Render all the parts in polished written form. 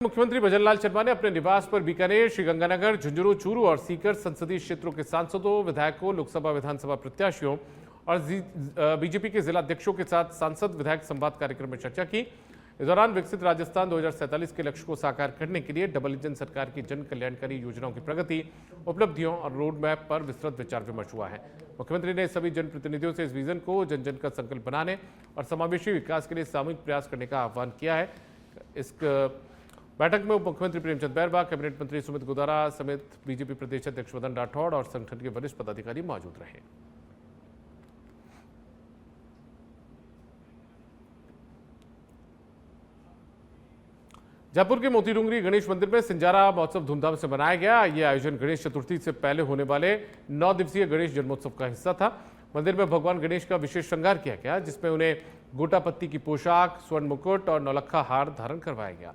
मुख्यमंत्री भजनलाल शर्मा ने अपने निवास पर बीकानेर, श्रीगंगानगर, झुंझुनू, चूरू और सीकर संसदीय क्षेत्रों के सांसदों, विधायकों, लोकसभा विधानसभा प्रत्याशियों और बीजेपी के जिलाध्यक्षों के साथ सांसद विधायक संवाद कार्यक्रम में चर्चा की। इस दौरान विकसित राजस्थान 2047 के लक्ष्य को साकार करने के लिए डबल इंजन सरकार की जन कल्याणकारी योजनाओं की प्रगति, उपलब्धियों और रोड मैप पर विस्तृत विचार विमर्श हुआ है। मुख्यमंत्री ने सभी जनप्रतिनिधियों से इस विजन को जन जन का संकल्प बनाने और समावेशी विकास के लिए सामूहिक प्रयास करने का आह्वान किया है। इस बैठक में उप मुख्यमंत्री प्रेमचंद बैरवा, कैबिनेट मंत्री सुमित गोदारा समेत बीजेपी प्रदेश अध्यक्ष मदन राठौड़ और संगठन के वरिष्ठ पदाधिकारी मौजूद रहे। जयपुर के मोती डूंगरी गणेश मंदिर में सिंजारा महोत्सव धूमधाम से मनाया गया। यह आयोजन गणेश चतुर्थी से पहले होने वाले 9 दिवसीय गणेश जन्मोत्सव का हिस्सा था। मंदिर में भगवान गणेश का विशेष श्रृंगार किया गया, जिसमें उन्हें गोटापत्ती की पोशाक, स्वर्ण मुकुट और नौलखा हार धारण करवाया गया।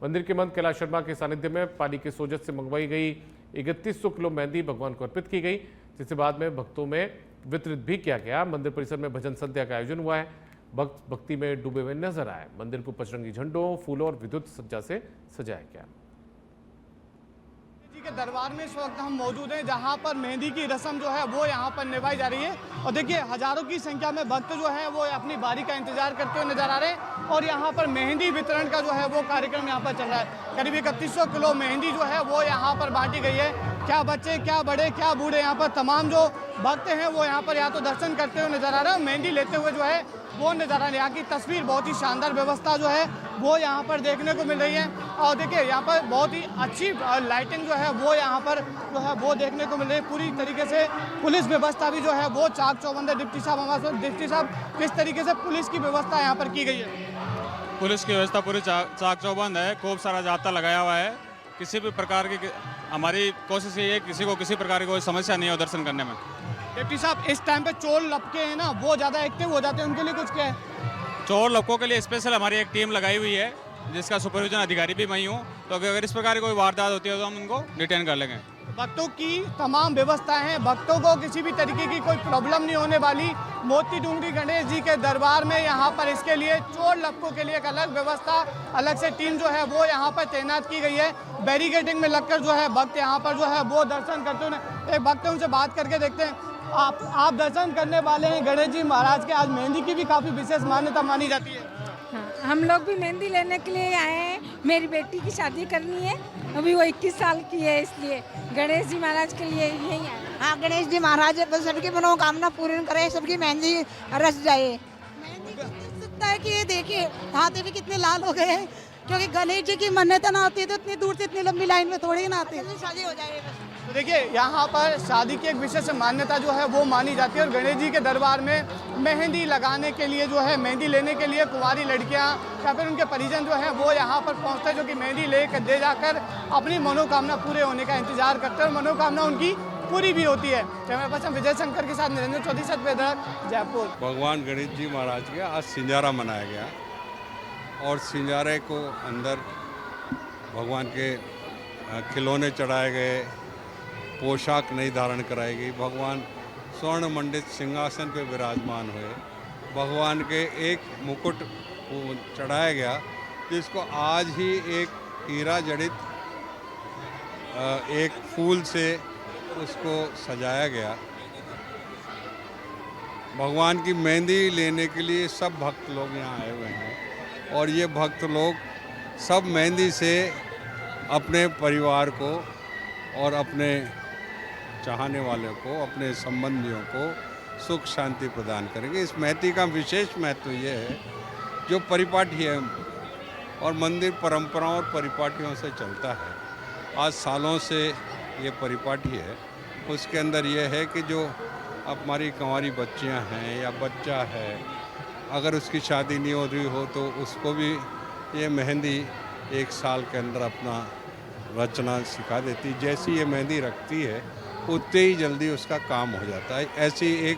मंदिर के महंत कैलाश शर्मा के सानिध्य में पानी के सोजत से मंगवाई गई 3100 किलो मेहंदी भगवान को अर्पित की गई, जिसे बाद में भक्तों में वितरित भी किया गया। मंदिर परिसर में भजन संध्या का आयोजन हुआ है। भक्त भक्ति में डूबे हुए नजर आए। मंदिर को पचरंगी झंडों, फूलों और विद्युत सज्जा से सजाया गया। के दरबार में इस वक्त हम मौजूद हैं, जहां पर मेहंदी की रस्म जो है वो यहां पर निभाई जा रही है। और देखिए, हजारों की संख्या में भक्त जो है वो अपनी बारी का इंतजार करते हुए नजर आ रहे हैं। और यहां पर मेहंदी वितरण का जो है वो कार्यक्रम यहां पर चल रहा है। करीब 3100 किलो मेहंदी जो है वो यहां पर बांटी गई है। क्या बच्चे, क्या बड़े, क्या बूढ़े, यहाँ पर तमाम जो भक्त हैं वो यहाँ पर या तो दर्शन करते हुए नजर आ रहे हैं, मेहंदी लेते हुए जो है वो नजर आ रहा है। यहाँ की तस्वीर, बहुत ही शानदार व्यवस्था जो है वो यहाँ पर देखने को मिल रही है। और देखिए, यहाँ पर बहुत ही अच्छी लाइटिंग जो है वो यहाँ पर जो है वो देखने को मिल रही है। पूरी तरीके से पुलिस व्यवस्था भी जो है वो चाक चौबंद है। डिप्टी साहब हमारे साथ। डिप्टी साहब, किस तरीके से पुलिस की व्यवस्था यहाँ पर की गई है? पुलिस की व्यवस्था पूरी चाक चौबंद है। खूब सारा जाब्ता लगाया हुआ है। किसी भी प्रकार की हमारी कोशिश ये है किसी को किसी प्रकार की कोई समस्या नहीं हो दर्शन करने में। डिप्टी साहब, इस टाइम पे चोर लपके हैं ना, वो ज़्यादा एक्टिव हो जाते हैं, उनके लिए कुछ क्या है? चोर लपकों के लिए स्पेशल हमारी एक टीम लगाई हुई है, जिसका सुपरविजन अधिकारी भी मैं ही हूँ। तो अगर इस प्रकार की कोई वारदात होती है तो हम उनको डिटेन कर लेंगे। भक्तों की तमाम व्यवस्थाएं हैं, भक्तों को किसी भी तरीके की कोई प्रॉब्लम नहीं होने वाली। मोती डूंगरी गणेश जी के दरबार में यहाँ पर इसके लिए चोर लपकों के लिए एक अलग व्यवस्था, अलग से टीम जो है वो यहाँ पर तैनात की गई है। बैरिकेडिंग में लगकर जो है भक्त यहाँ पर जो है वो दर्शन करते हुए। एक भक्त उनसे बात करके देखते हैं। आप दर्शन करने वाले हैं गणेश जी महाराज के। आज मेहंदी की भी काफ़ी विशेष मान्यता मानी जाती है। हाँ, हम लोग भी मेहंदी लेने के लिए आए हैं। मेरी बेटी की शादी करनी है, अभी वो 21 साल की है, इसलिए गणेश जी महाराज के लिए यही आए। हाँ, गणेश जी महाराज बस सबकी मनोकामना पूर्ण करे, सबकी मेहंदी रच जाए। मेहंदी कितनी उत्सुकता है कि ये देखिए हाथ भी कितने लाल हो गए हैं, क्योंकि गणेश जी की मान्यता ना होती है तो इतनी दूर से इतनी लंबी लाइन में थोड़ी ना आती है। शादी हो जाए बस। तो देखिए, यहाँ पर शादी की एक विशेष मान्यता जो है वो मानी जाती है। और गणेश जी के दरबार में मेहंदी लगाने के लिए जो है, मेहंदी लेने के लिए कुंवारी लड़कियाँ या फिर उनके परिजन जो है वो यहाँ पर पहुँचते हैं, जो कि मेहंदी लेकर दे जाकर अपनी मनोकामना पूरे होने का इंतजार करते हैं और मनोकामना उनकी पूरी भी होती है। कैमरा पर्सन विजय शंकर के साथ नरेंद्र चौधरी, सतवेदक, जयपुर। भगवान गणेश जी महाराज के आज सिंजारा मनाया गया और सिंजारे को अंदर भगवान के खिलौने चढ़ाए गए, पोशाक नई धारण कराई गई, भगवान स्वर्ण मंडित सिंहासन पे विराजमान हुए, भगवान के एक मुकुट चढ़ाया गया, जिसको आज ही एक हीरा जड़ित एक फूल से उसको सजाया गया। भगवान की मेहंदी लेने के लिए सब भक्त लोग यहाँ आए हुए हैं और ये भक्त लोग सब मेहंदी से अपने परिवार को और अपने चाहने वालों को, अपने संबंधियों को सुख शांति प्रदान करेंगे। इस मेहंदी का विशेष महत्व ये है, जो परिपाटी है और मंदिर परंपराओं और परिपाटियों से चलता है, आज सालों से ये परिपाटी है। उसके अंदर ये है कि जो हमारी कंवारी बच्चियां हैं या बच्चा है, अगर उसकी शादी नहीं हो रही हो तो उसको भी ये मेहंदी 1 साल के अंदर अपना रचना सिखा देती। जैसी ये मेहंदी रखती है उतने ही जल्दी उसका काम हो जाता है। ऐसी एक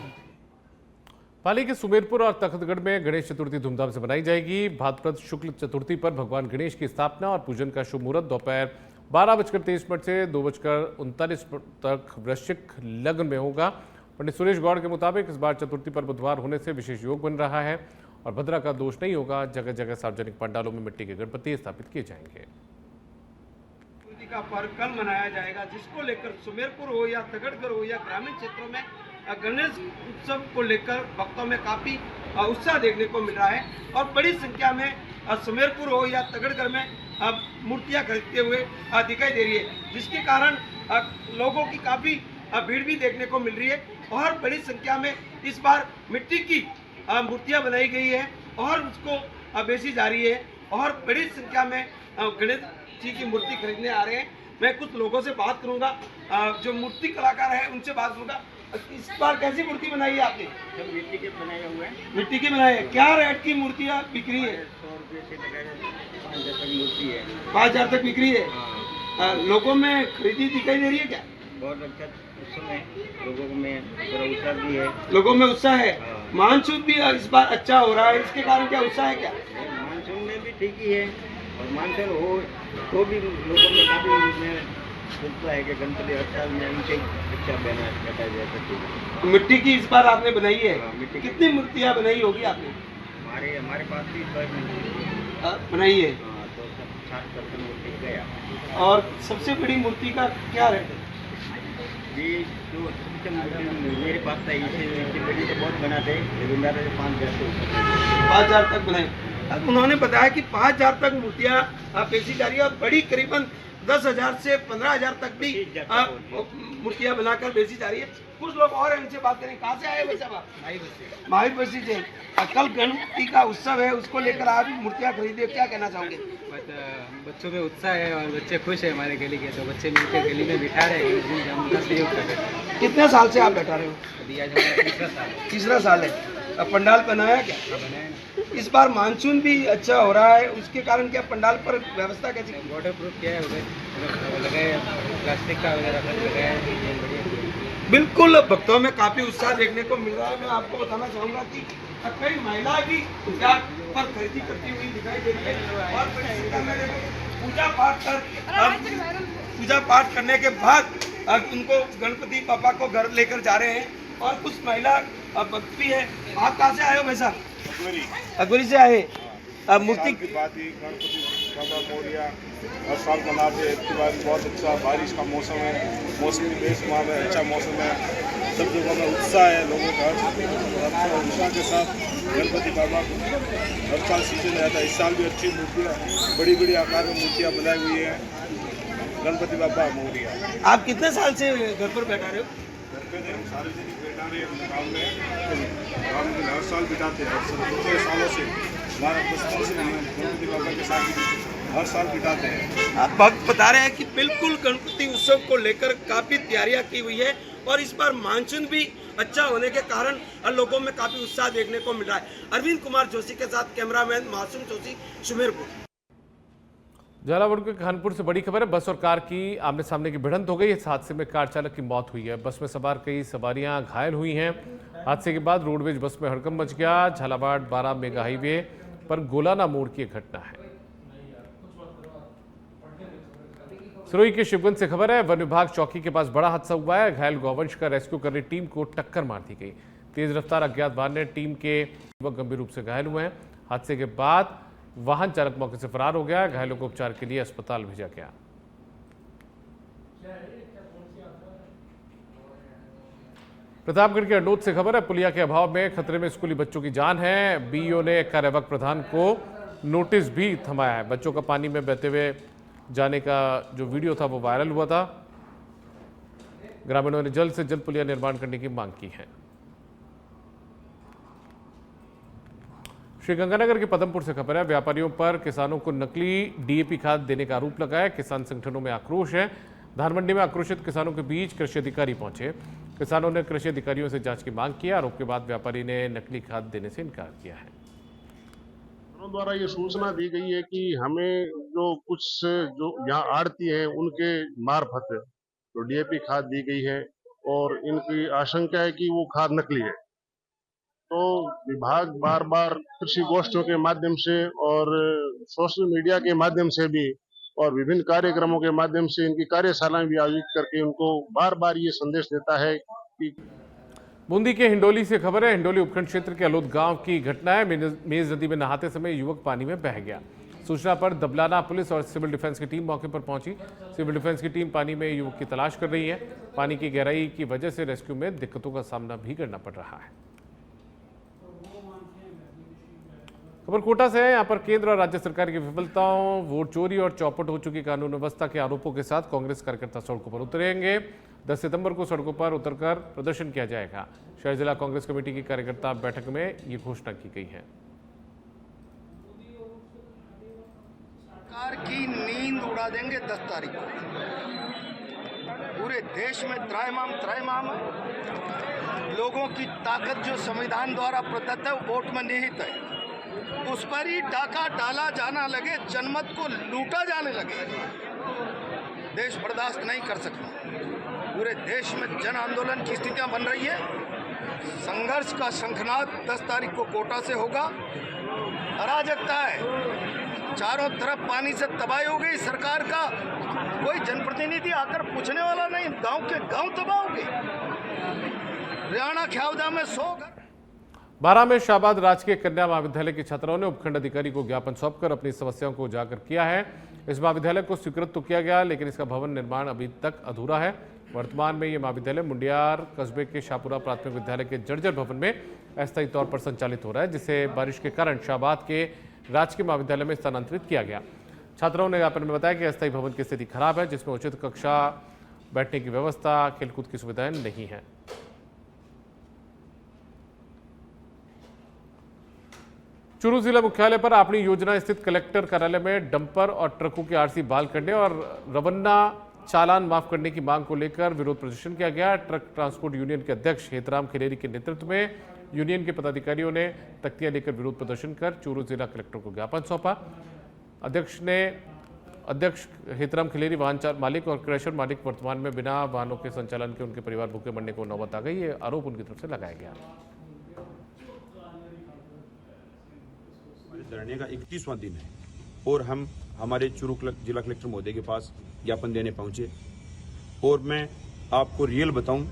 पाली के सुमेरपुर और तख्तगढ़ में गणेश चतुर्थी धूमधाम से मनाई जाएगी। भाद्रपद शुक्ल चतुर्थी पर भगवान गणेश की स्थापना और पूजन का शुभ मुहूर्त दोपहर 12:23 से 2:39 तक वृश्चिक लग्न में होगा। पंडित सुरेश गौड़ के मुताबिक इस बार चतुर्थी पर बुधवार होने से विशेष योग बन रहा है और भद्रा का दोष नहीं होगा। जगह जगह सार्वजनिक पंडालों में मिट्टी के गणपति स्थापित किए जाएंगे। मूर्ति का पर्व कल मनाया जाएगा, जिसको लेकर सुमेरपुर हो या तगड़गढ़ हो या ग्रामीण क्षेत्रों में गणेश उत्सव को लेकर भक्तों में काफ़ी उत्साह देखने को मिल रहा है और बड़ी संख्या में सुमेरपुर हो या तगड़गढ़ में मूर्तियां खरीदते हुए दिखाई दे रही है, जिसके कारण लोगों की काफ़ी भीड़ भी देखने को मिल रही है और बड़ी संख्या में इस बार मिट्टी की मूर्तियां बनाई गई है और उसको बेची जा रही है और बड़ी संख्या में गणेश जी की मूर्ति खरीदने आ रहे हैं। मैं कुछ लोगों से बात करूंगा, जो मूर्ति कलाकार है उनसे बात करूंगा। इस बार कैसी मूर्ति बनाई है आपने? सब मिट्टी के बनाए हुए हैं। मिट्टी की बनाई है। क्या रेट की मूर्तियाँ बिक रही है? 100 रुपये से लगाए 5,000 तक मूर्ति है। 5,000 तक बिक रही है। हाँ। लोगों में खरीदी दिखाई दे रही है क्या? बहुत अच्छा उस समय लोगों में थोड़ा उत्साह भी है। लोगों में उत्साह है। हाँ। मानसून भी इस बार अच्छा हो रहा है, इसके कारण क्या उत्साह है क्या? मानसून में भी ठीक ही है और मानसून हो तो भी लोगों में काफ़ी सोचता है कि गणपति हर साल में उनसे अच्छा बैठा जाए सकती। मिट्टी की इस बार आपने बनाई है। हाँ, मिट्टी की। कितनी मूर्तियाँ बनाई होगी आपने? हमारे पास भी बनाई है। हाँ, तो सब 60% मूर्ति गया। और सबसे बड़ी मूर्ति का क्या रेट है? ये जो सबसे मूर्ति मेरे पास था, इससे बड़ी तो बहुत बनाते हैं, लेकिन मेरा 5,000 से 5,000 तक बनाई। अब उन्होंने बताया कि 5,000 तक मूर्तियाँ बेची जा रही है और बड़ी करीबन 10,000 से 15,000 तक भी मूर्तियाँ बनाकर बेची जा रही है। कुछ लोग और हैं, उनसे बात करें। कहाँ से आए वैसे आप? महावीर बस्ती से। कल गणपति का उत्सव है, उसको लेकर आज मूर्तियाँ खरीदे, क्या कहना चाहोगे? बच्चों में उत्साह है और बच्चे खुश है हमारे गली के, तो बच्चे मिलकर गली में बिठा रहे हैं, हम उनका सहयोग कर रहे हैं। कितने साल से आप बैठा रहे हो? अभी आज हमारा तीसरा साल है। तीसरा साल है। अब पंडाल बनाया क्या? बनाए इस बार मानसून भी अच्छा हो रहा है, उसके कारण क्या पंडाल पर व्यवस्था कैसी? वाटर प्रूफ किया है, उधर लगाए प्लास्टिक का वगैरह सब लगाया है, बढ़िया। बिल्कुल, भक्तों में काफी उत्साह देखने को मिल रहा है। मैं आपको बताना चाहूँगा कि कई महिलाएं भी जाट पर खरीदी करती हुई दिखाई दे रही है और बड़ी संख्या में पूजा पाठ करने के बाद उनको गणपति पापा को घर लेकर जा रहे हैं और कुछ महिला भक्त भी है। आप कहाँ से आए हो भाई साहब? अकबरी से आए। मूर्ति की बात ही गणपति बाबा मोरिया हर साल मनाते हैं। इसके बाद बहुत अच्छा बारिश का मौसम है, मौसमी बेशुमार है, अच्छा मौसम है, सब जगह में उत्साह है लोगों का। अच्छा उत्साह के साथ गणपति बाबा को हर साल सीजन रहता है। इस साल भी अच्छी मूर्तियाँ, बड़ी बड़ी आकार में मूर्तियाँ बनाई हुई हैं। गणपति बाबा मोरिया। आप कितने साल से घर पर बैठा रहे हो? घर पे हम सार्वजनिक बैठा रहे हैं, गाँव में हर साल बिठाते हैं। कितने सालों से हमारा बचपन से गणपति बाबा के साथ हर साल बिठाते हैं। आप भक्त बता रहे हैं कि बिल्कुल गणपति उत्सव को लेकर काफी तैयारियां की हुई है और इस बार मानसून भी अच्छा होने के कारण लोगों में काफी उत्साह देखने को मिल रहा है। अरविंद कुमार जोशी के साथ कैमरामैन मासूम जोशी, सुमेरपुर। झालावाड़ के कानपुर से बड़ी खबर है। बस और कार की आमने सामने की भिड़ंत हो गई। इस हादसे में कार चालक की मौत हुई है। बस में सवार कई सवारियां घायल हुई हैं। हादसे के बाद रोडवेज बस में हड़कंप मच गया। झालावाड़ 12 मेगा हाईवे पर गोलाना मोड़ की घटना है। सिरोही के शिवगंज से खबर है। वन विभाग चौकी के पास बड़ा हादसा हुआ है। घायल गौवंश का रेस्क्यू करने टीम को टक्कर मार दी गई। तेज रफ्तार अज्ञात वाहन ने टीम के युवक गंभीर रूप से घायल हुए हैं। हादसे के बाद वाहन चालक मौके से फरार हो गया। घायलों को उपचार के लिए अस्पताल भेजा गया। प्रतापगढ़ के अडोद से खबर है। पुलिया के अभाव में खतरे में स्कूली बच्चों की जान है। बीईओ ने कार्यवाहक प्रधान को नोटिस भी थमाया है। बच्चों का पानी में बहते हुए जाने का जो वीडियो था वो वायरल हुआ था। ग्रामीणों ने जल्द से जल्द पुलिया निर्माण करने की मांग की है। श्रीगंगानगर के पदमपुर से खबर है। व्यापारियों पर किसानों को नकली डीएपी खाद देने का आरोप लगाया। किसान संगठनों में आक्रोश है। धान मंडी में आक्रोशित किसानों के बीच कृषि अधिकारी पहुंचे। किसानों ने कृषि अधिकारियों से जांच की मांग की। आरोप के बाद व्यापारी ने नकली खाद देने से इनकार किया है। द्वारा ये सूचना दी गई है कि हमें जो यहाँ आड़ती है उनके मार्फत तो डीएपी खाद दी गई है और इनकी आशंका है कि वो खाद नकली है। तो विभाग बार बार कृषि गोष्ठियों के माध्यम से और सोशल मीडिया के माध्यम से भी और विभिन्न कार्यक्रमों के माध्यम से इनकी कार्यशालाएं भी आयोजित करके उनको बार बार ये संदेश देता है कि। बूंदी के हिंडोली से खबर है। हिंडोली उपखंड क्षेत्र के अलोद गांव की घटना है। मेज नदी में नहाते समय युवक पानी में बह गया। सूचना पर दबलाना पुलिस और सिविल डिफेंस की टीम मौके पर पहुंची। सिविल डिफेंस की टीम पानी में युवक की तलाश कर रही है। पानी की गहराई की वजह से रेस्क्यू में दिक्कतों का सामना भी करना पड़ रहा है। खबर कोटा से है। यहाँ पर केंद्र और राज्य सरकार की विफलताओं, वोट चोरी और चौपट हो चुकी कानून व्यवस्था के आरोपों के साथ कांग्रेस कार्यकर्ता सड़कों पर उतरेंगे। 10 सितंबर को सड़कों पर उतरकर प्रदर्शन किया जाएगा। शहर जिला कांग्रेस कमेटी की कार्यकर्ता बैठक में ये घोषणा की गई है। सरकार की नींद उड़ा देंगे 10 तारीख को। पूरे देश में त्रैमाम लोगों की ताकत जो संविधान द्वारा प्रदत्त है वोट में निहित है, उस पर ही डाका डाला जाना लगे, जनमत को लूटा जाने लगे, देश बर्दाश्त नहीं कर सकता। पूरे देश में जन आंदोलन की स्थितियां बन रही है। संघर्ष का शंखनाद 10 तारीख को कोटा से होगा। अराजकता है, चारों तरफ पानी से तबाही हो गई। सरकार का कोई जनप्रतिनिधि आकर पूछने वाला नहीं, गांव के गांव तबाह हो गए। हरियाणा ख्यावदा में 100 घर। 12 में शाहबाद राजकीय कन्या महाविद्यालय के छात्राओं ने उपखंड अधिकारी को ज्ञापन सौंपकर अपनी समस्याओं को उजागर किया है। इस महाविद्यालय को स्वीकृत तो किया गया, लेकिन इसका भवन निर्माण अभी तक अधूरा है। वर्तमान में ये महाविद्यालय मुंडियार कस्बे के शाहपुरा प्राथमिक विद्यालय के जर्जर भवन में अस्थायी तौर पर संचालित हो रहा है, जिसे बारिश के कारण शाहबाद के राजकीय महाविद्यालय में स्थानांतरित किया गया। छात्राओं ने ज्ञापन में बताया कि अस्थायी भवन की स्थिति खराब है, जिसमें उचित कक्षा, बैठने की व्यवस्था, खेलकूद की सुविधाएं नहीं है। चूरू जिला मुख्यालय पर अपनी योजना स्थित कलेक्टर कार्यालय में डंपर और ट्रकों की आरसी बहाल करने और रवन्ना चालान माफ करने की मांग को लेकर विरोध प्रदर्शन किया गया। ट्रक ट्रांसपोर्ट यूनियन के अध्यक्ष हेतराम खिलेरी के नेतृत्व में यूनियन के पदाधिकारियों ने तख्तियां लेकर विरोध प्रदर्शन कर चूरू जिला कलेक्टर को ज्ञापन सौंपा। अध्यक्ष हेतराम खिलेरी वाहन मालिक और क्रैशर मालिक वर्तमान में बिना वाहनों के संचालन के उनके परिवार भूखे मरने को नौबत आ गई, ये आरोप उनकी तरफ से लगाया गया। धरने का 31वां दिन है और हम हमारे चूरू जिला कलेक्टर महोदय के पास ज्ञापन देने पहुंचे। और मैं आपको रियल बताऊं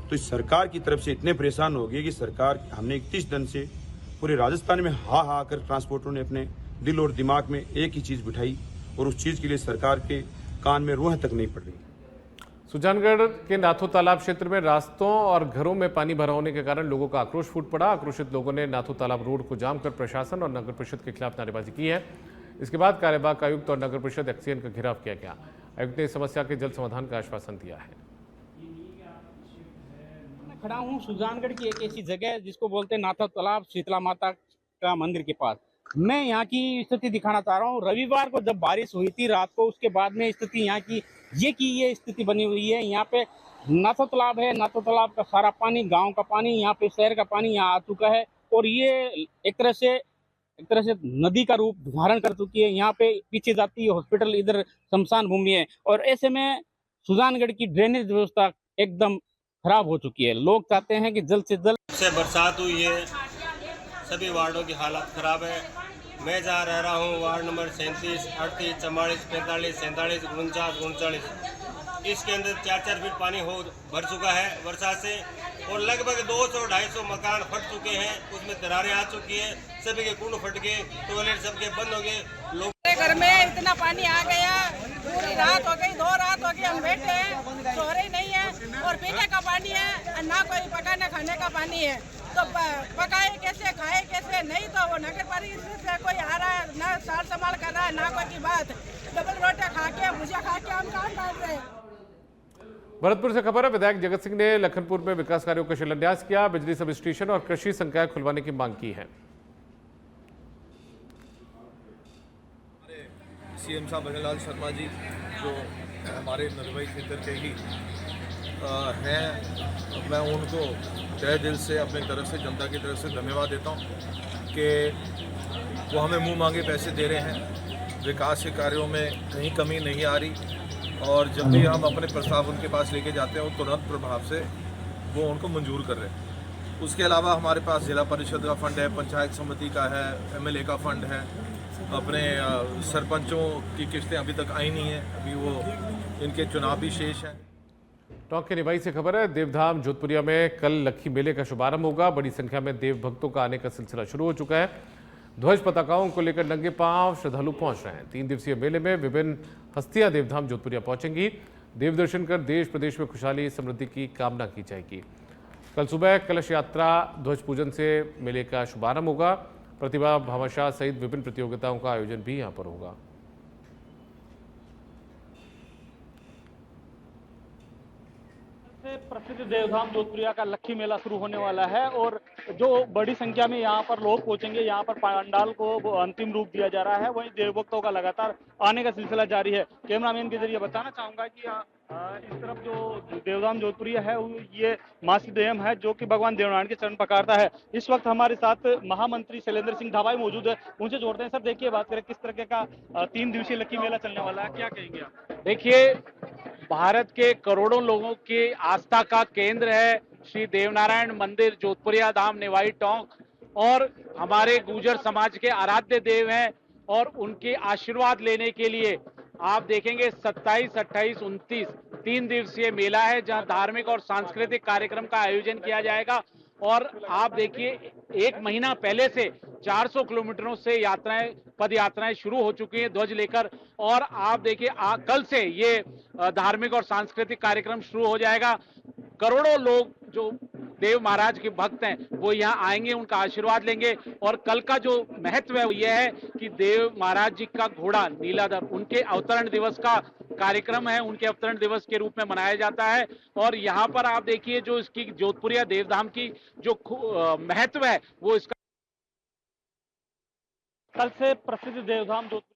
तो इस सरकार की तरफ से इतने परेशान हो गए कि सरकार हमने 31 दिन से पूरे राजस्थान में हा कर ट्रांसपोर्टरों ने अपने दिल और दिमाग में एक ही चीज बिठाई और उस चीज के लिए सरकार के कान में रूह तक नहीं पड़ रही। सुजानगढ़ के नाथो तालाब क्षेत्र में रास्तों और घरों में पानी भरा होने के कारण लोगों का आक्रोश फूट पड़ा। आक्रोशित लोगों ने नाथो तालाब रोड को जाम कर प्रशासन और नगर परिषद के खिलाफ नारेबाजी की है। इसके बाद कार्यवाहक आयुक्त और नगर परिषद एक्सीएन का घेराव किया गया। आयुक्त ने इस समस्या के जल्द समाधान का आश्वासन दिया है। मैं खड़ा हूँ सुजानगढ़ की एक ऐसी जगह जिसको बोलते हैं नाथो तालाब, शीतला माता का मंदिर के पास। मैं यहाँ की स्थिति दिखाना चाह रहा हूँ। रविवार को जब बारिश हुई थी रात को, उसके बाद में स्थिति यहाँ की ये स्थिति बनी हुई है। यहाँ पे नाथो तालाब है, नाथो तालाब का सारा पानी, गांव का पानी, यहाँ पे शहर का पानी यहाँ आ चुका है और ये एक तरह से नदी का रूप धारण कर चुकी है। यहाँ पे पीछे जाती है हॉस्पिटल, इधर शमशान भूमि है और ऐसे में सुजानगढ़ की ड्रेनेज व्यवस्था एकदम खराब हो चुकी है। लोग चाहते हैं कि जल्द से जल्द से बरसात हुई है, सभी वार्डों की हालत खराब है। मैं जहाँ रह रहा हूँ वार्ड नंबर 37, 38, 44, 45, 47, 49, 39, इसके अंदर 4-4 फीट पानी भर चुका है वर्षा से और लगभग 200-250 मकान फट चुके हैं, उसमें दरारें आ चुकी हैं, सभी के कुंड फट गए, टॉयलेट सबके बंद हो गए। लोग घर में इतना पानी आ गया, पूरी रात हो गई, 2 रात हो गई, हम बैठे हैं, सो रहे नहीं है और पीने का पानी है, ना कोई पकाने खाने का पानी है, तो पकाए कैसे, खाए कैसे? नहीं तो वो नगर पालिका से कोई आ रहा है, ना सार संभाल कर रहा है, ना कोई की बात। डबल रोटी खा के, भुजिया खा के हम काम कर रहे हैं। भरतपुर से खबर है, विधायक जगत सिंह ने लखनपुर में विकास कार्यों का शिलान्यास किया। बिजली सब स्टेशन और कृषि संकाय खुलवाने की मांग की है। सीएम साहब भजनलाल शर्मा जी जो हमारे नरवई क्षेत्र के ही हैं, मैं उनको तहे दिल से अपनी तरफ से, जनता की तरफ से धन्यवाद देता हूं कि वो हमें मुंह मांगे पैसे दे रहे हैं। विकास के कार्यों में कहीं कमी नहीं आ रही और जब भी हम अपने प्रस्ताव उनके पास लेके जाते हैं वो तुरंत प्रभाव से वो उनको मंजूर कर रहे हैं। उसके अलावा हमारे पास जिला परिषद का फंड है, पंचायत समिति का है, एमएलए का फंड है, अपने सरपंचों की किस्तें अभी तक आई नहीं है, अभी वो इनके चुनाव भी शेष हैं। टोंक के निवाई से खबर है, देवधाम जोधपुरिया में कल लक्खी मेले का शुभारंभ होगा। बड़ी संख्या में देव भक्तों का आने का सिलसिला शुरू हो चुका है। ध्वज पताकाओं को लेकर नंगे पांव श्रद्धालु पहुंच रहे हैं। 3 दिवसीय मेले में विभिन्न हस्तियां देवधाम जोधपुरिया पहुंचेंगी। देव दर्शन कर देश प्रदेश में खुशहाली समृद्धि की कामना की जाएगी। कल सुबह कलश यात्रा ध्वज पूजन से मेले का शुभारंभ होगा। प्रतिभा भामाशाह सहित विभिन्न प्रतियोगिताओं का आयोजन भी यहां पर होगा। प्रसिद्ध देवधाम जोधपुरिया का लक्खी मेला शुरू होने वाला है और जो बड़ी संख्या में यहाँ पर लोग पहुंचेंगे। यहाँ पर पंडाल को अंतिम रूप दिया जा रहा है, वहीं देवभक्तों का लगातार आने का सिलसिला जारी है। कैमरामैन के जरिए बताना चाहूंगा कि इस तरफ जो देवधाम जोधपुरिया है ये मासिक डैम है जो कि भगवान देवनारायण के चरण पकारता है। इस वक्त हमारे साथ महामंत्री शैलेंद्र सिंह ढाबाई मौजूद है, उनसे जोड़ते हैं। सर देखिए, बात करें किस तरह का 3 दिवसीय लक्खी मेला चलने वाला है, क्या कहेंगे आप? देखिए, भारत के करोड़ों लोगों की आस्था का केंद्र है श्री देवनारायण मंदिर जोधपुरिया धाम निवाई टोंक, और हमारे गुर्जर समाज के आराध्य देव हैं। और उनके आशीर्वाद लेने के लिए आप देखेंगे 27, 28, 29 3 दिवसीय मेला है जहां धार्मिक और सांस्कृतिक कार्यक्रम का आयोजन किया जाएगा। और आप देखिए, 1 महीना पहले से 400 किलोमीटरों से यात्राएं, पद यात्राएं शुरू हो चुकी हैं ध्वज लेकर। और आप देखिए, कल से ये धार्मिक और सांस्कृतिक कार्यक्रम शुरू हो जाएगा। करोड़ों लोग जो देव महाराज के भक्त हैं वो यहाँ आएंगे, उनका आशीर्वाद लेंगे। और कल का जो महत्व है वो यह है कि देव महाराज जी का घोड़ा नीलाधर, उनके अवतरण दिवस का कार्यक्रम है, उनके अवतरण दिवस के रूप में मनाया जाता है। और यहाँ पर आप देखिए, जो इसकी जोधपुरिया देवधाम की जो महत्व है वो इसका कल से प्रसिद्ध देवधाम जोधपुर।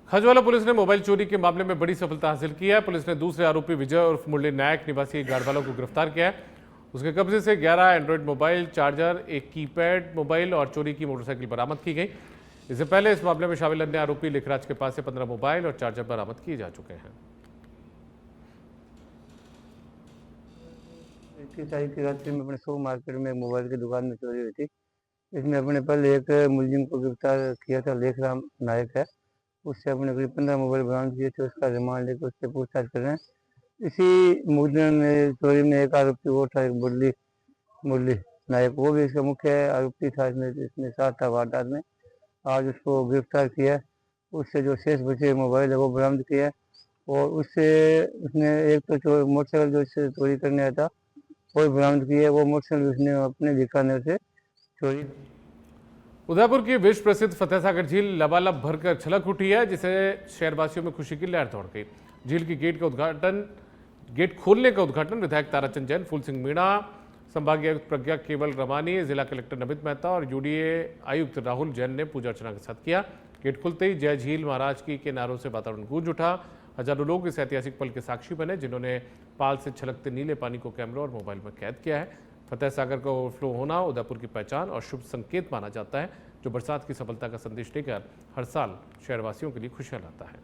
खजवाला पुलिस ने मोबाइल चोरी के मामले में बड़ी सफलता हासिल की है। पुलिस ने दूसरे आरोपी विजय उर्फ मुरली नायक निवासी गाड़वालों को गिरफ्तार किया है। उसके कब्जे से 11 एंड्रॉयड मोबाइल, चार्जर, एक कीपैड मोबाइल और चोरी की मोटरसाइकिल बरामद की गई। इससे पहले इस मामले में शामिल अन्य आरोपी लिखराज के पास से 15 मोबाइल और चार्जर बरामद किए जा चुके हैं। 21 तारीख की रात्रि में अपने सो मार्केट में मोबाइल की दुकान में चोरी हुई थी। इसमें अपने पहले एक मुलजिम को गिरफ्तार किया था, लेखराम नायक है। उससे अपने करीब 15 मोबाइल बरामद किए थे। उसका रिमांड लेकर उससे पूछताछ कर रहे हैं। इसी मुकदमे में चोरी में एक आरोपी वो था, एक मुरली नायक, वो भी इसका मुख्य आरोपी था। इसमें साथ था वारदात में। आज उसको गिरफ्तार किया। उससे जो शेष बचे मोबाइल है वो बरामद किया। और उससे उसने एक तो मोटरसाइकिल जो इससे चोरी करने आया था वो बरामद की है। वो मोटरसाइकिल उसने अपने बीकानेर से चोरी। उदयपुर की विश्व प्रसिद्ध फतेह सागर झील लबालब भरकर छलक उठी है, जिसे शहरवासियों में खुशी की लहर दौड़ गई। झील की गेट खोलने का उद्घाटन विधायक ताराचंद जैन, फूल सिंह मीणा, संभागीय आयुक्त प्रज्ञा केवल रमानी, जिला कलेक्टर नमित मेहता और यूडीए आयुक्त राहुल जैन ने पूजा अर्चना के साथ किया। गेट खुलते ही जय झील महाराज की के नारों से वातावरण गूंज उठा। हजारों लोग इस ऐतिहासिक पल के साक्षी बने, जिन्होंने पाल से छलकते नीले पानी को कैमरा और मोबाइल में कैद किया है। फतेह सागर का ओवरफ्लो होना उदयपुर की पहचान और शुभ संकेत माना जाता है, जो बरसात की सफलता का संदेश लेकर हर साल शहरवासियों के लिए खुशियां लाता है।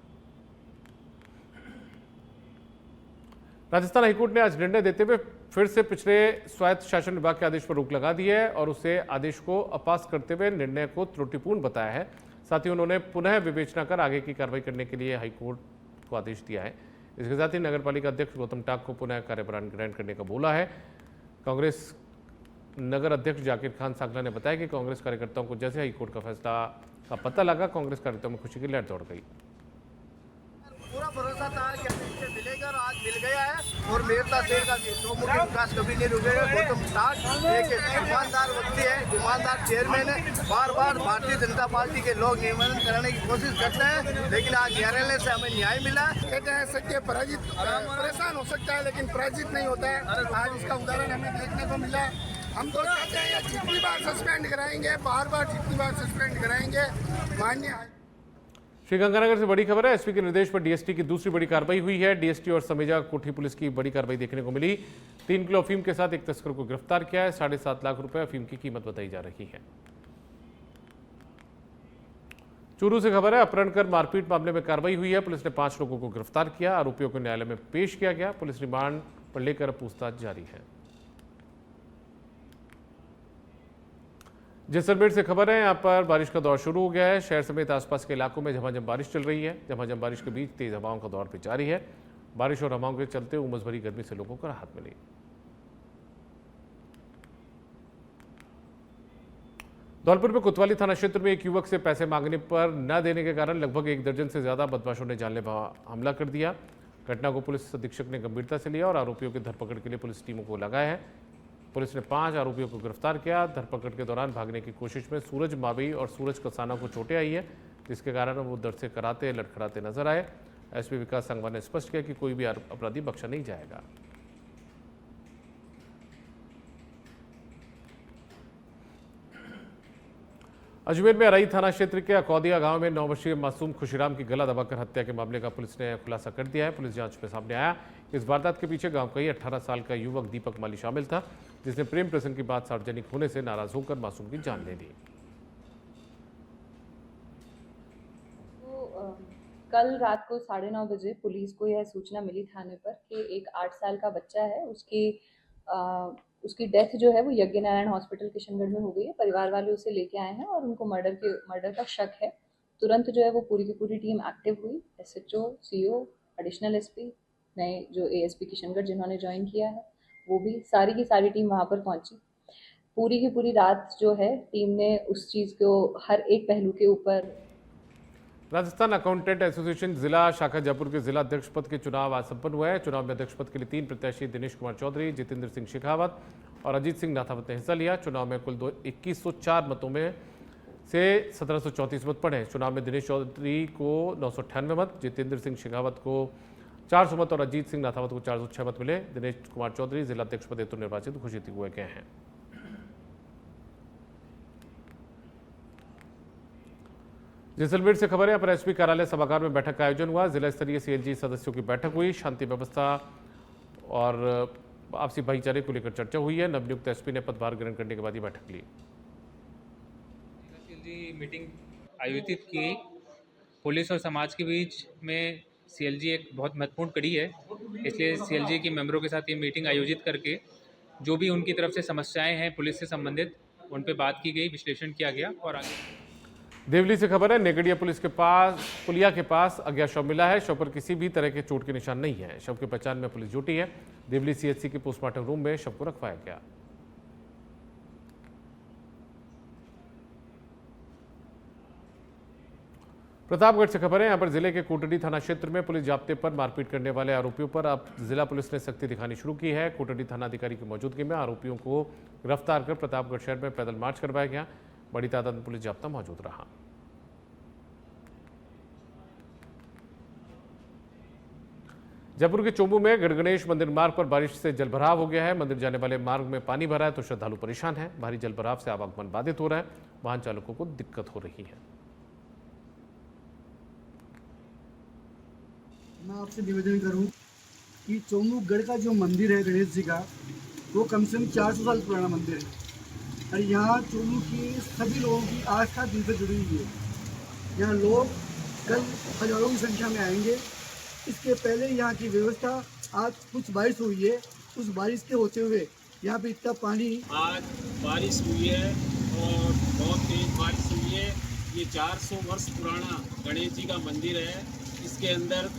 राजस्थान हाईकोर्ट ने आज निर्णय देते हुए फिर से पिछले स्वायत्त शासन विभाग के आदेश पर रोक लगा दी है और उसे आदेश को अपास करते हुए निर्णय को त्रुटिपूर्ण बताया है। साथ ही उन्होंने पुनः विवेचना कर आगे की कार्रवाई करने के लिए हाईकोर्ट को आदेश दिया है। इसके साथ ही नगरपालिका अध्यक्ष गौतम टाक को पुनः कार्यभार ग्रहण करने का बोला है। कांग्रेस नगर अध्यक्ष जाकिर खान सांगला ने बताया कि कांग्रेस कार्यकर्ताओं को जैसे हाईकोर्ट का फैसला का पता लगा, कांग्रेस कार्यकर्ताओं में खुशी की लहर दौड़ गई। पूरा भरोसा था कि हमें इसे मिलेगा और आज मिल गया है। और मेरता शहर का चौमुखी विकास कभी नहीं रुकेगा। गौतम टाक एक ईमानदार व्यक्ति है, ईमानदार चेयरमैन है। बार बार भारतीय जनता पार्टी के लोग नियमन कराने की कोशिश करते हैं, लेकिन आज न्यायालय से हमें न्याय मिला। कहते हैं सत्य पराजित परेशान हो सकता है लेकिन पराजित नहीं होता है। आज इसका उदाहरण हमें देखने को मिला। हम तो चाहते हैं जितनी बार सस्पेंड कराएंगे, बार बार जितनी बार सस्पेंड कराएंगे। माननीय श्रीगंगानगर से बड़ी खबर है। एसपी के निर्देश पर डीएसटी की दूसरी बड़ी कार्रवाई हुई है। डीएसटी और समेजा कोठी पुलिस की बड़ी कार्रवाई देखने को मिली। 3 किलो अफीम के साथ एक तस्कर को गिरफ्तार किया है। 7.5 लाख रुपए अफीम की कीमत बताई जा रही है। चूरू से खबर है, अपहरण कर मारपीट मामले में कार्रवाई हुई है। पुलिस ने 5 लोगों को गिरफ्तार किया। आरोपियों को न्यायालय में पेश किया गया। पुलिस रिमांड पर लेकर पूछताछ जारी है। जैसलमेर से खबर है, यहाँ पर बारिश का दौर शुरू हो गया है। शहर समेत आसपास के इलाकों में झमाझम बारिश चल रही है। झमाझम बारिश के बीच तेज हवाओं का दौर भी जारी है। बारिश और हवाओं के चलते उमस भरी गर्मी से लोगों को राहत मिली। धौलपुर में कोतवाली थाना क्षेत्र में एक युवक से पैसे मांगने पर न देने के कारण लगभग 1 दर्जन से ज्यादा बदमाशों ने जानलेवा हमला कर दिया। घटना को पुलिस अधीक्षक ने गंभीरता से लिया और आरोपियों की धरपकड़ के लिए पुलिस टीमों को लगाया है। पुलिस ने 5 आरोपियों को गिरफ्तार किया। धरपकड़ के दौरान भागने की कोशिश में सूरज मावी और सूरज कसाना को चोटें आई है, जिसके कारण वो दर से कराते लड़खड़ाते नजर आए। एसपी विकास संगवान ने स्पष्ट किया कि कोई भी अपराधी बख्शा नहीं जाएगा। अजमेर में अरई थाना क्षेत्र के अकौदिया गांव में 9 वर्षीय मासूम खुशीराम की गला दबाकर हत्या के मामले का पुलिस ने खुलासा कर दिया है। पुलिस जांच में सामने आया इस वारदात के पीछे गांव का ही 18 साल का युवक दीपक माली शामिल था, जिसने प्रेम प्रसंग की बात सार्वजनिक होने से नाराज होकर मासूम की जान ले ली। कल रात को 9:30 बजे पुलिस को यह सूचना मिली थाने पर कि एक 8 साल का बच्चा है, उसकी डेथ जो है वो यज्ञ नारायण हॉस्पिटल किशनगढ़ में हो गई है। परिवार वाले उसे लेके आए हैं और उनको मर्डर का शक है। तुरंत जो है वो पूरी की पूरी टीम एक्टिव हुई। SHO, CO, एडिशनल SP, नए जो ASP किशनगढ़ जिन्होंने ज्वाइन किया है वो भी सारी की सारी टीम वहाँ पर पहुंची। पूरी की पूरी रात जो है टीम ने उस चीज़ को हर एक पहलू के ऊपर। राजस्थान अकाउंटेंट एसोसिएशन जिला शाखा जयपुर के जिला अध्यक्ष पद के चुनाव आज संपन्न हुए हैं। चुनाव में अध्यक्ष पद के लिए 3 प्रत्याशी दिनेश कुमार चौधरी, जितेंद्र सिंह शेखावत और अजीत सिंह नाथावत ने हिस्सा लिया। चुनाव में कुल 2104 मतों में से 1734 मत पड़े। चुनाव में दिनेश चौधरी को 998 मत, जितेंद्र सिंह शेखावत को 400 मत और अजीत सिंह नाथावत को 406 मत मिले। दिनेश कुमार चौधरी जिला अध्यक्ष पद हेतु निर्वाचित घोषित हुए गए हैं। जैसलमेर से खबर है, पर एसपी कार्यालय सभागार में बैठक का आयोजन हुआ। जिला स्तरीय CLG सदस्यों की बैठक हुई। शांति व्यवस्था और आपसी भाईचारे को लेकर चर्चा हुई है। नवनियुक्त एसपी ने पदभार ग्रहण करने के बाद ये बैठक ली। CLG मीटिंग आयोजित की। पुलिस और समाज के बीच में CLG एक बहुत महत्वपूर्ण कड़ी है, इसलिए CLG के मेंबरों के साथ ये मीटिंग आयोजित करके जो भी उनकी तरफ से समस्याएं हैं पुलिस से संबंधित उन पर बात की गई, विश्लेषण किया गया और आगे। देवली से खबर है, नेगड़िया पुलिया के पास अज्ञात शव मिला है। शव पर किसी भी तरह के चोट के निशान नहीं है। शव की पहचान में पुलिस जुटी है। देवली CHC के पोस्टमार्टम रूम में शव को रखवाया गया। प्रतापगढ़ से खबर है, यहां पर जिले के कोटडी थाना क्षेत्र में पुलिस जाब्ते पर मारपीट करने वाले आरोपियों पर अब जिला पुलिस ने सख्ती दिखानी शुरू की है। कोटडी थाना अधिकारी की मौजूदगी में आरोपियों को गिरफ्तार कर प्रतापगढ़ शहर में पैदल मार्च करवाया गया। बड़ी तादाद में पुलिस जाब्ता मौजूद रहा। जयपुर के चोमू में गढ़गणेश मंदिर मार्ग पर बारिश से जलभराव हो गया है। मंदिर जाने वाले मार्ग में पानी भरा है तो श्रद्धालु परेशान हैं। भारी जलभराव से आवागमन बाधित हो रहा है। वाहन चालकों को दिक्कत हो रही है। मैं आपसे निवेदन करूं कि चोमूगढ़ का जो मंदिर है गणेश जी का, वो कम से कम 400 साल पुराना मंदिर है और यहाँ चोमू के सभी लोगों की आस्था दिल से जुड़ी हुई है। यहाँ लोग कल हजारों की संख्या में आएंगे। इसके पहले यहाँ की व्यवस्था, आज कुछ बारिश हुई है, उस बारिश के होते हुए यहाँ पे इतना पानी। आज बारिश हुई है और बहुत तेज बारिश हुई है। ये 400 वर्ष पुराना गणेश जी का मंदिर है। इसके अंदर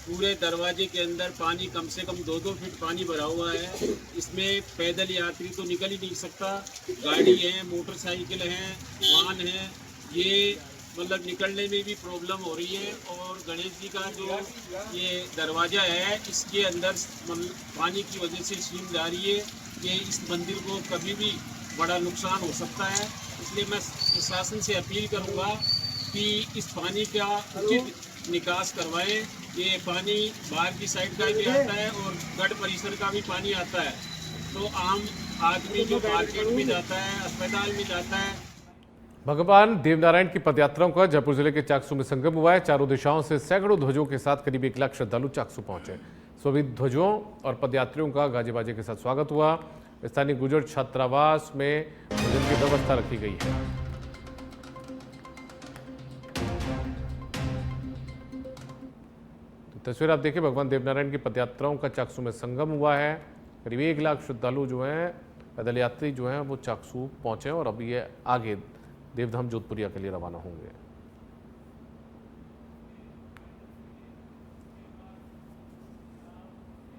पूरे दरवाजे के अंदर पानी कम से कम 2-2 फीट पानी भरा हुआ है। इसमें पैदल यात्री तो निकल ही नहीं सकता। गाड़ी है, मोटरसाइकिल हैं, वाहन हैं, ये मतलब निकलने में भी प्रॉब्लम हो रही है। और गणेश जी का जो ये दरवाज़ा है, इसके अंदर पानी की वजह से सीम जा रही है। ये इस मंदिर को कभी भी बड़ा नुकसान हो सकता है। इसलिए मैं प्रशासन से अपील करूँगा कि इस पानी का उचित निकास करवाएं। ये पानी बाहर की साइड का भी आता है और गढ़ परिसर का भी पानी आता है, तो आम आदमी जो मार्केट में जाता है, अस्पताल में जाता है। भगवान देवनारायण की पदयात्राओं का जयपुर जिले के चाकसू में संगम हुआ है। चारों दिशाओं से सैकड़ों ध्वजों के साथ करीब 1 लाख श्रद्धालु चाकसू पहुंचे। सभी ध्वजों और पदयात्रियों का गाजे बाजे के साथ स्वागत हुआ। स्थानीय गुर्जर छात्रावास में भोजन की व्यवस्था रखी गई है। तस्वीर आप देखिए, भगवान देवनारायण की पदयात्राओं का चाकसू में संगम हुआ है। करीब 1 लाख श्रद्धालु जो हैं, पैदल यात्री जो हैं वो चाकसू पहुंचे और अब ये आगे देवधाम जोधपुरिया के लिए रवाना होंगे।